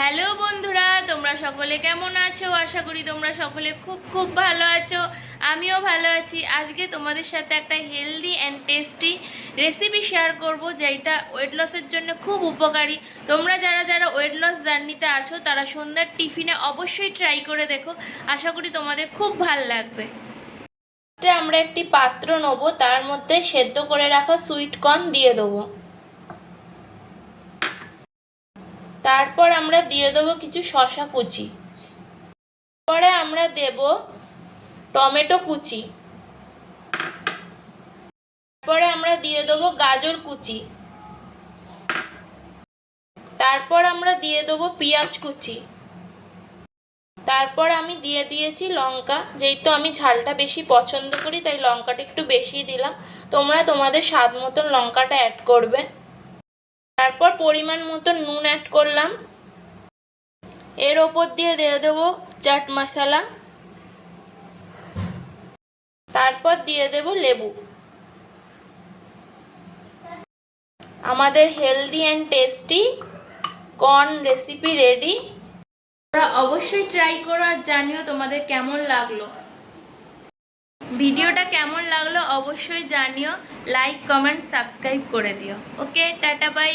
Hello বন্ধুরা, তোমরা সকলে কেমন আছো? আশা করি তোমরা সকলে খুব খুব ভালো আছো। আমিও ভালো আছি। আজকে তোমাদের সাথে একটা healthy and tasty recipe share করব, যেটা ওয়েট লসের জন্য খুব উপকারী। তোমরা যারা যারা ওয়েট লস জার্নিতে আছো তারা সন্ধ্যার টিফিনে অবশ্যই ট্রাই করে দেখো। আশা করি তোমাদের খুব ভালো লাগবে। আমরা একটি পাত্র নেব, তার মধ্যে সেদ্ধ করে রাখা সুইট কর্ন দিয়ে দেবো। তারপর আমরা দিয়ে দেবো কিছু শসা কুচি। পরে আমরা দেব টমেটো কুচি। তারপরে আমরা দিয়ে দেবো গাজর কুচি। তারপর আমরা দিয়ে দেবো পেঁয়াজ কুচি। তারপর আমি দিয়ে দিয়েছি লঙ্কা, যেহেতু আমি ঝালটা বেশি পছন্দ করি তাই লঙ্কাটা একটু বেশি দিলাম। তোমরা তোমাদের স্বাদ মতন লঙ্কাটা অ্যাড করবে। তারপর পরিমাণ মতো নুন অ্যাড করলাম। এর ওপর দিয়ে দেবো চাট মশলা। তারপর দিয়ে দেব লেবু। আমাদের healthy and tasty corn recipe ready. তোমরা অবশ্যই ট্রাই করো আর জানিও তোমাদের কেমন লাগলো। ভিডিওটা কেমন লাগলো অবশ্যই জানিও। লাইক, কমেন্ট, সাবস্ক্রাইব করে দিও। ওকে, টাটা, বাই।